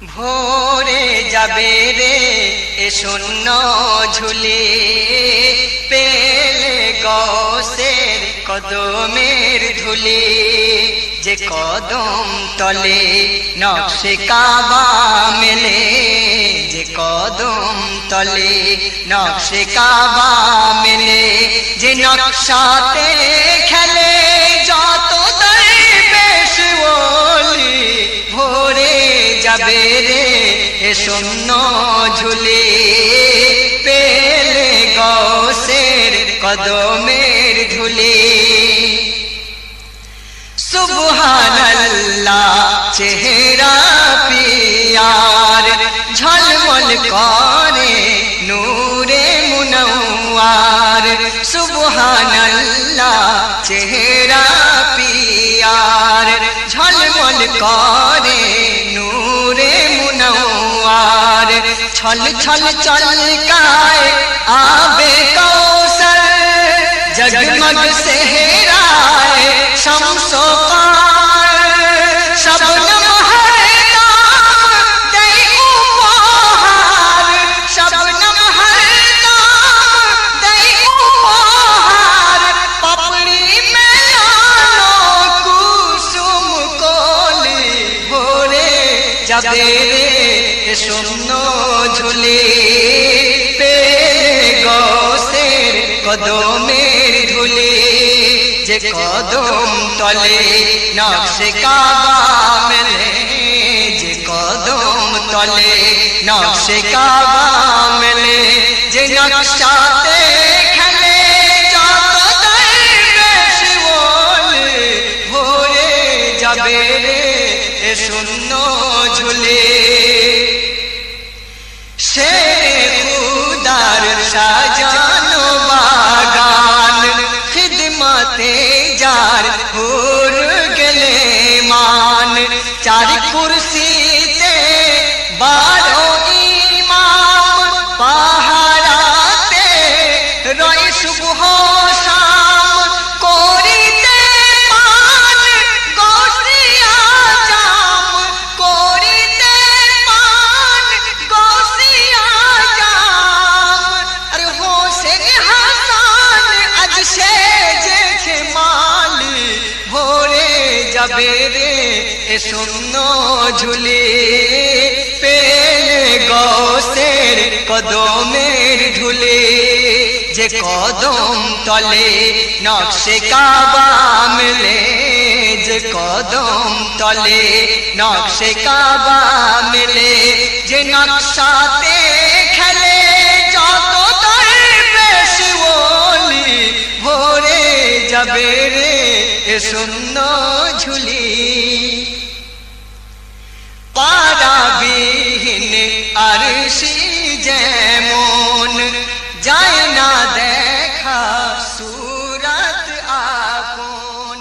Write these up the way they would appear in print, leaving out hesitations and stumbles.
ভোরে যাবে রে এ শূন্য ঝুলি, পেলে গৌসের কদমের ধুলি। যে কদম তলে নকশে কাবা মেলে, যে কদম তলে নকশে কাবা মেলে। যে নকশাতে খেলে যত দরবেশ ওলি, ভোরে যাবে রে এ শূন্য ঝুলি, পেলে গৌসের কদমের ধুলি। সুবহানাল্লাহ চেহারা পিয়ার, ঝলমল করে নূরে মুনওয়ার। সুবহানাল্লাহ চেহারা পিয়ার, ঝলমল করে নূরে মুনওয়ার। ছল ছল চলকায় আবে কৌসর, জগমগ সেহরায় শমসো কার। শবনম হরদম দেই উপহার, শবনম হরদম দেই উপহার। পাপড়ি মেলানো কুসুম কলি, ভোরে যাবে রে এ শূন্য ঝুলি, পেলে গৌসের কদমের ধুলি। যে কদম তলে নকশে কাবা মেলে, যে কদম তলে নকশে কাবা মেলে। যে নকশাতে খেলে যত দরবেশ ওলি, ভোরে যাবে রে এ শূন্য ঝুলি। শের খুদার সাজানো বাগান, খিদমতে যার হুর গেলে মান। চার কুরসিতে 12 ইমাম, পাহারাতে রয় সুবহ শাম। করিতে পান গৌসিয়া জাম, করিতে পান গৌসিয়া জাম। আরে হোসেন হাসান আজ সেজেছে মালি, ভোরে যাবে রে এ শূন্য ঝুলি, পেলে গৌসের কদমের ধুলি। যে কদম তলে নকশে কাবা মেলে, যে কদম তলে নকশে কাবা মেলে। যে নকশাতে খেলে যত দরবেশ ওলি, ভোরে যাবে রে এ শূন্য ঝুলি। পারাবিহীন আরশি যেমন যায় না দেখা সুরত আপন।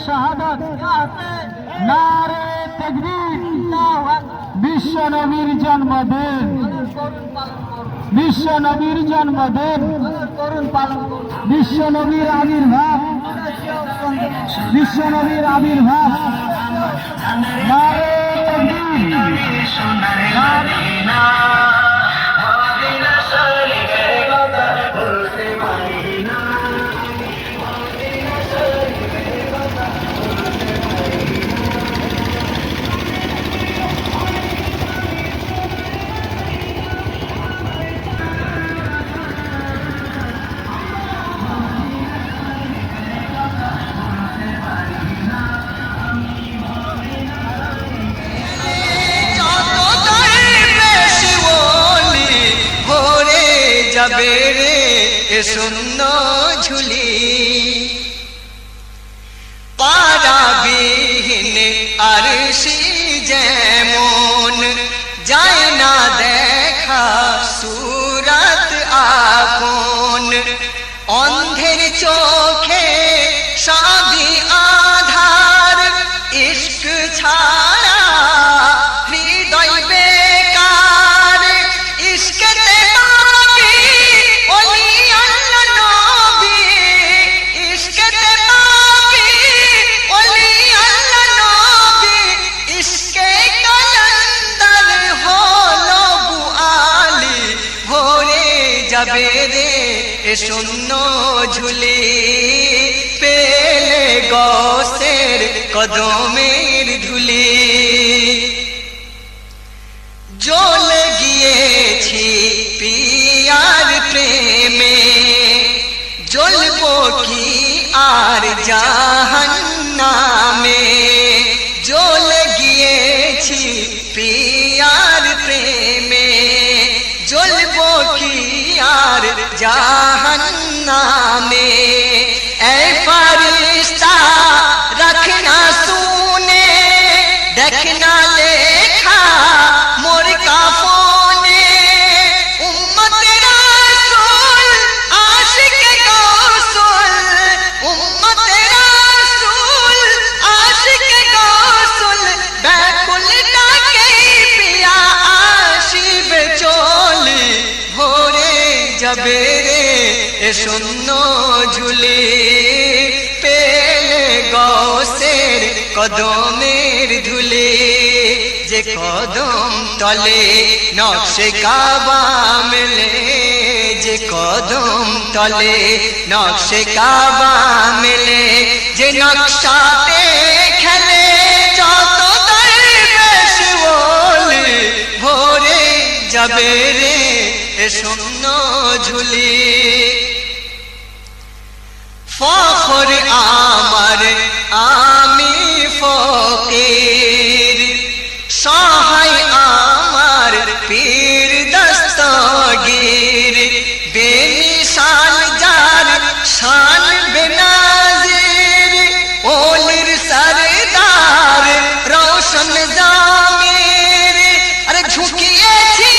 শাহাদাত, নারে তাকবীর। বিশ্ব নবীর জন্মদিন, বিশ্ব নবীর জন্মদিন, বিশ্ব নবীর আবির্ভাব, বিশ্ব নবীর আবির্ভাব। নারে তাকবীর, নারে যাবে রে এ শূন্য ঝুলি, পারাবিহীন আরশি যেমন যায় না দেখা সুরাত আপন, অন্ধের চোখে সবই আধার, ইশক ছাড়া হৃদয় বেকার, ইশকেতে পাপী ওলি আল্লাহ নবী, ইশকেতে পাপী ওলি আল্লাহ নবী, ইশকে কলন্দর হলো বুআলি, ভরে যাবে রে এ শূন্য ঝুলি, পেলে গৌসের কদমের ধুলি। জ্বলে গিয়েছি পিয়ার প্রেমে, জ্বলবো কি আর জাহান্নামে, জ্বলে গিয়েছি পিয়ার প্রেমে, জ্বলবো কি আর জাহান্নামে। এ ফরিস্তা রখনা সুনে, দেখনা লেখা মোর কাফনে, উম্মত রাসূল আশিক গৌসুল, উম্মত রাসূল আশিক গৌসুল, ব্যাকুল ডাকে পিয়া আসিবে চলি, ভরে যাবে রে এ শূন্য ঝুলি, পেলে গৌসের কদমের ধুলি, যে কদম তলে নকশে কাবা মেলে, যে কদম তলে নকশে কাবা মেলে, যে নকশাতে খেলে যত দরবেশ ওলি, ভরে যাবে রে এ শূন্য ঝুলি। ফখর আমার আমি ফকির, সহায় আমার পীর দস্তগীর, বেমিসাল যার শান বেনাজির, ওলির সরদার রোশন জামির, আরে ঝুঁকিয়েছি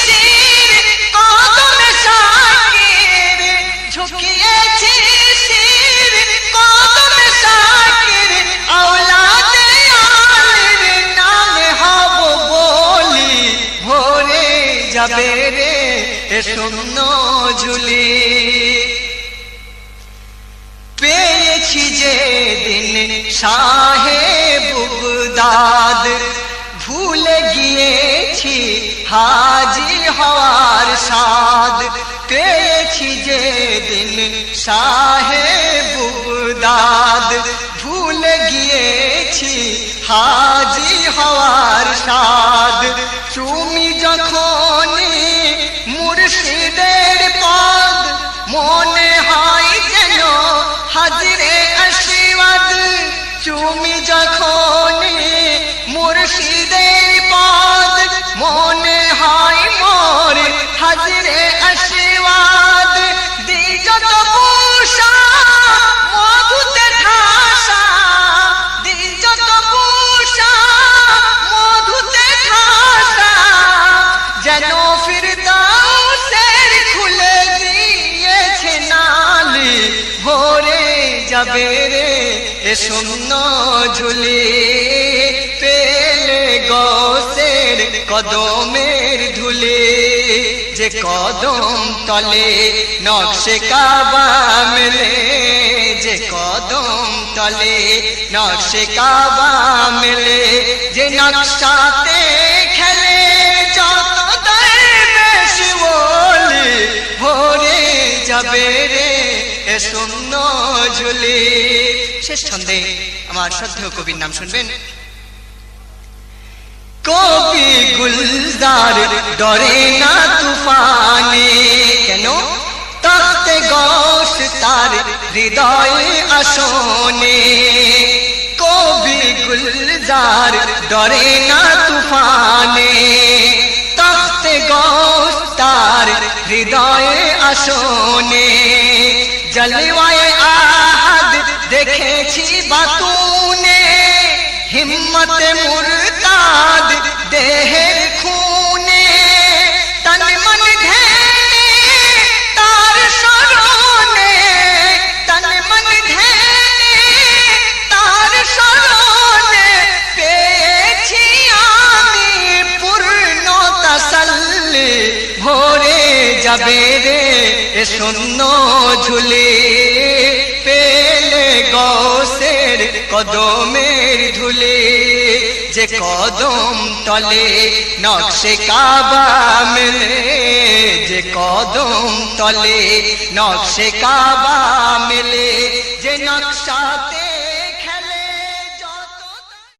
শির কদমে শাকির, ঝুঁকিয়েছি শির কদমে শাকির, আওলাদে আলীর নামে হব বলি, ভরে যাবে রে এ শূন্য ঝুলি। পেয়েছি যে দিন শাহে বুগদাদ, ভুলে গিয়েছি হাজি হওয়ার স্বাদ, পেয়েছি যে দিন শাহে বুগদাদ, ভুলে গিয়েছি হাজি হওয়ার স্বাদ। তুমি যখন মুর্শিদের পদ, মনে হয় যেন হাজরে আসওয়াদ, তুমি যখন মুর্শিদের পদ, মনে হয় মোর হাজরে আসওয়াদ। দ্বিজত পূষা মধুতে ঠাসা, দ্বিজত পূষা মধুতে ঠাসা, যেন ফিরদাউসের খুলে দিয়েছে নালি, ভরে যাবে রে এ এ শূন্য ঝুলি পেলে গৌসের কদমের ধুলি যে কদম তলে নকশে কাবা মেলে যে কদম তলে নকশে কাবা মেলে যে নকশাতে খেলে যত দরবেশ ওলি ভরে যাবে রে এ শূন্য ঝুলি। শেষ ছন্দে আমার শ্রদ্ধেয় কবির নাম শুনবেন। কবি গুলজার ডরে না তুফানে, কেন? তখতে গৌস তার হৃদয় আসনে। কবি গুলজার ডরে না তুফানে, তখতে গৌস তার হৃদয় আসনে। জলওয়ায়ে আহাদ দেখেছি বাতুনে, হিম্মতে মুরতাদ দেহের খুনে। তন মন ধ্যানে তার শরণে, তন মন ধ্যানে তার শরণে। পেয়েছি আমি পূর্ণ তাসাল্লি ভরে যাবে রে এ শূন্য ঝুলি পেলে গৌসের কদমের ধুলি যে কদম তলে নকশে কাবা মেলে যে কদম তলে নকশে কাবা মেলে যে নকশাতে